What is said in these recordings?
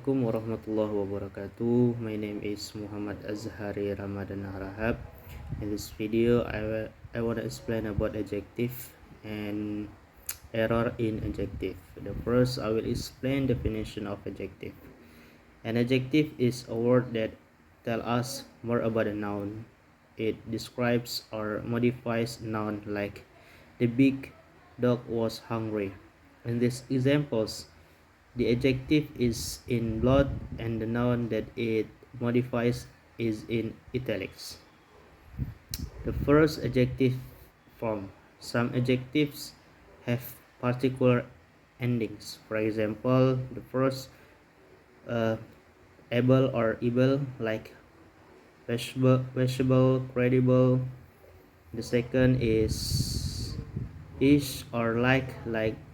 Assalamualaikum warahmatullahi wabarakatuh. My name is Muhammad Azhari Ramadan Harahap. In this video, I want to explain about adjective and error in adjective. The first, I will explain definition of adjective. An adjective is a word that tells us more about a noun. It describes or modifies a noun like the big dog was hungry. In these examples, the adjective is in bold and the noun that it modifies is in italics. The first adjective form. Some adjectives have particular endings. For example, the first uh, able or able, like vegetable, credible. The second is ish or like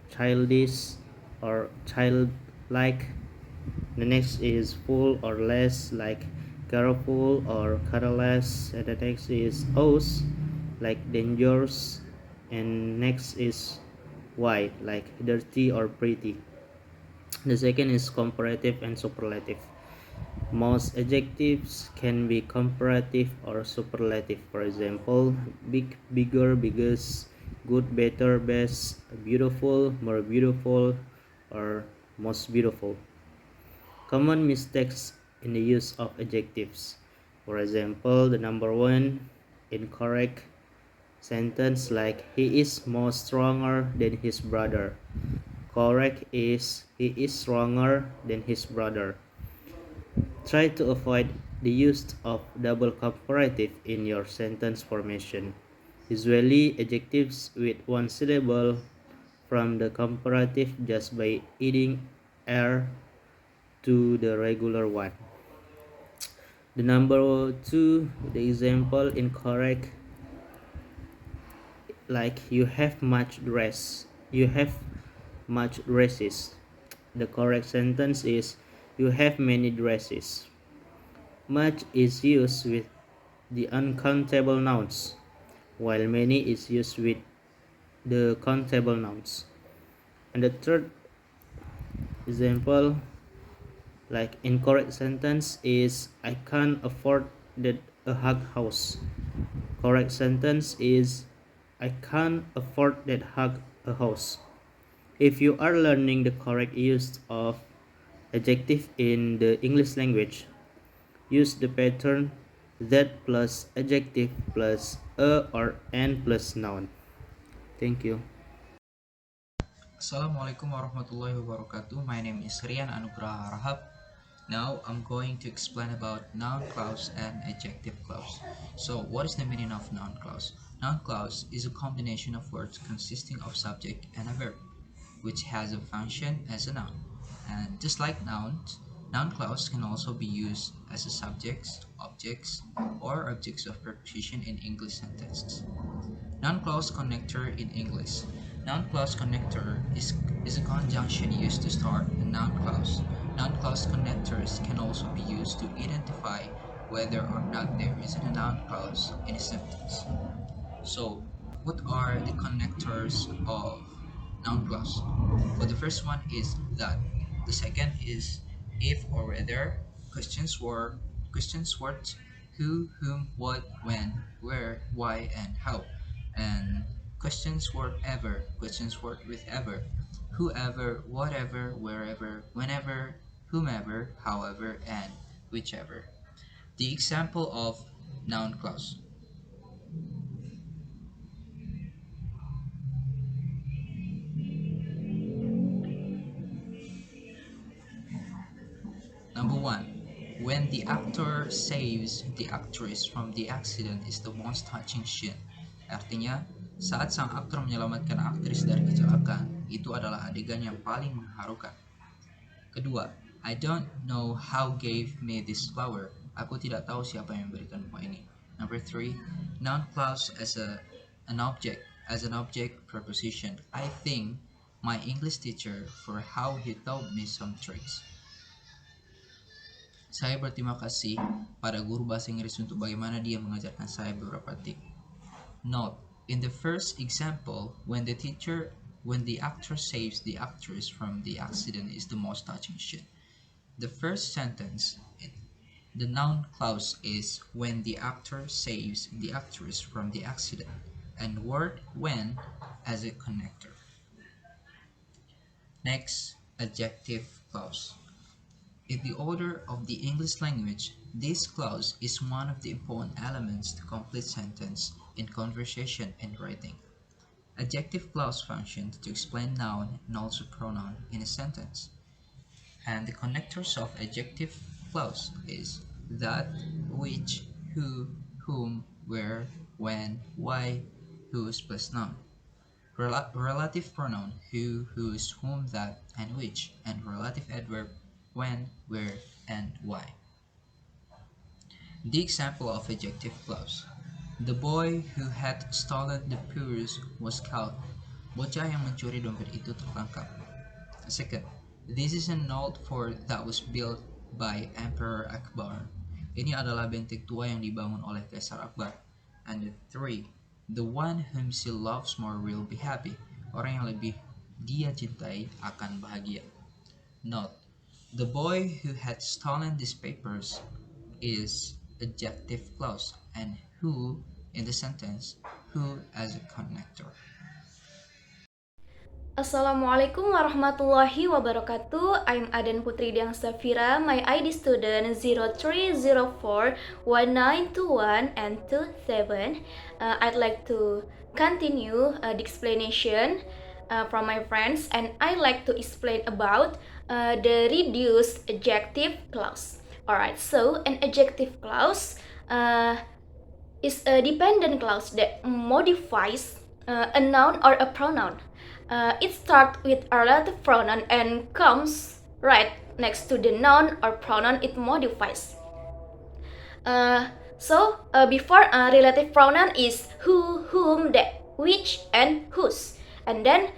childish or childlike. The next is full or less, like careful or careless. And the next is os, like dangerous. And next is white, like dirty or pretty. The second is comparative and superlative. Most adjectives can be comparative or superlative. For example, big, bigger, biggest, good, better, best, beautiful, more beautiful, or most beautiful. Common mistakes in the use of adjectives. For example, the number one incorrect sentence like he is more stronger than his brother. Correct is he is stronger than his brother. Try to avoid the use of double comparative in your sentence formation. Usually adjectives with one syllable from the comparative just by adding "er" to the regular one. The number two, the example incorrect, like you have much dress. You have much dresses. The correct sentence is you have many dresses. Much is used with the uncountable nouns, while many is used with the countable nouns. And the third example, like incorrect sentence, is I can't afford a hug house. Correct sentence is I can't afford a house. If you are learning the correct use of adjective in the English language, use the pattern that plus adjective plus a or an plus noun. Thank you. Assalamualaikum warahmatullahi wabarakatuh. My name is Rian Anugraha Rahab. Now I'm going to explain about noun clause and adjective clause. So, what is the meaning of noun clause? Noun clause is a combination of words consisting of subject and a verb, which has a function as a noun. And just like nouns, noun clause can also be used as a subjects, objects, or objects of preposition in English sentences. Noun clause connector in English. Noun clause connector is a conjunction used to start a noun clause. Noun clause connectors can also be used to identify whether or not there is a noun clause in a sentence. So, what are the connectors of noun clause? Well, the first one is that. The second is if or whether. Questions what, who, whom, what, when, where, why, and how. And questions word ever. Questions word with ever. Whoever, whatever, wherever, whenever, whomever, however, and whichever. The example of noun clause. Number one, when the actor saves the actress from the accident is the most touching scene. Artinya, saat sang aktor menyelamatkan aktris dari kecelakaan, itu adalah adegan yang paling mengharukan. Kedua, I don't know how gave me this flower. Aku tidak tahu siapa yang memberikan bunga ini. Number three, noun clause as an object preposition. I think my English teacher for how he taught me some tricks. Saya berterima kasih pada guru bahasa Inggris untuk bagaimana dia mengajarkan saya beberapa tip. Note, in the first example, when the actor saves the actress from the accident is the most touching scene. The first sentence, the noun clause is when the actor saves the actress from the accident, and word when as a connector. Next, adjective clause. In the order of the English language, this clause is one of the important elements to complete sentence in conversation and writing. Adjective clause functions to explain noun and also pronoun in a sentence. And the connectors of adjective clause is that, which, who, whom, where, when, why, whose plus noun. Relative pronoun who, whose, whom, that, and which, and relative adverb when, where, and why. The example of adjective clause. The boy who had stolen the purse was caught. Bocah yang mencuri dompet itu tertangkap. Second, this is an old fort that was built by Emperor Akbar. Ini adalah benteng tua yang dibangun oleh Kaisar Akbar. And three, the one whom she loves more will be happy. Orang yang lebih dia cintai akan bahagia. Note, the boy who had stolen these papers is adjective clause and who in the sentence, who as a connector. Assalamualaikum warahmatullahi wabarakatuh. I'm Aden Putri Diang Safira. My ID student 03041921 and 27. I'd like to continue the explanation from my friends, and I'd like to explain about the reduced adjective clause. Alright, so an adjective clause is a dependent clause that modifies a noun or a pronoun. It starts with a relative pronoun and comes right next to the noun or pronoun it modifies. Before a relative pronoun is who, whom, that, which, and whose. And then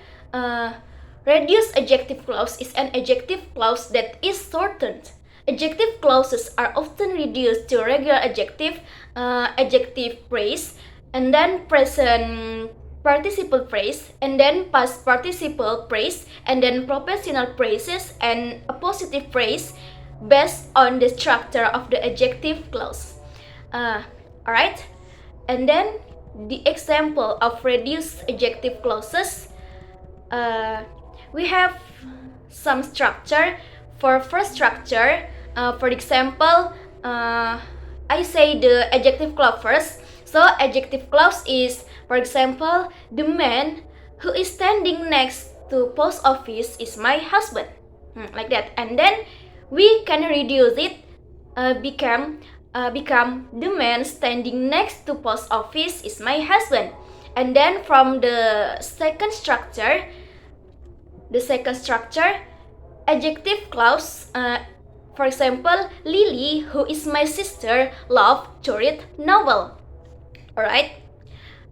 reduced adjective clause is an adjective clause that is shortened. Adjective clauses are often reduced to regular adjective, adjective phrase, and then present participle phrase, and then past participle phrase, and then propositional phrases and a positive phrase based on the structure of the adjective clause. Alright, and then the example of reduced adjective clauses, we have some structure. For first structure, for example, I say the adjective clause first. So adjective clause is, for example, the man who is standing next to post office is my husband, like that. And then we can reduce it, become the man standing next to post office is my husband. And then from the second structure, adjective clause, for example, Lily, who is my sister, love to read novel. Alright,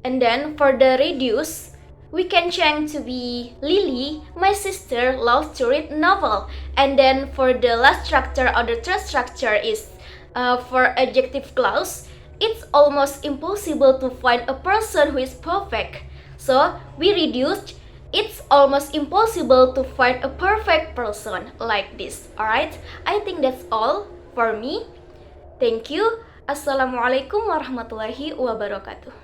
and then for the reduce, we can change to be Lily, my sister, loves to read novel. And then for the last structure or the third structure is for adjective clause, it's almost impossible to find a person who is perfect. So we reduced, it's almost impossible to find a perfect person, like this. Alright, I think that's all for me. Thank you. Assalamualaikum warahmatullahi wabarakatuh.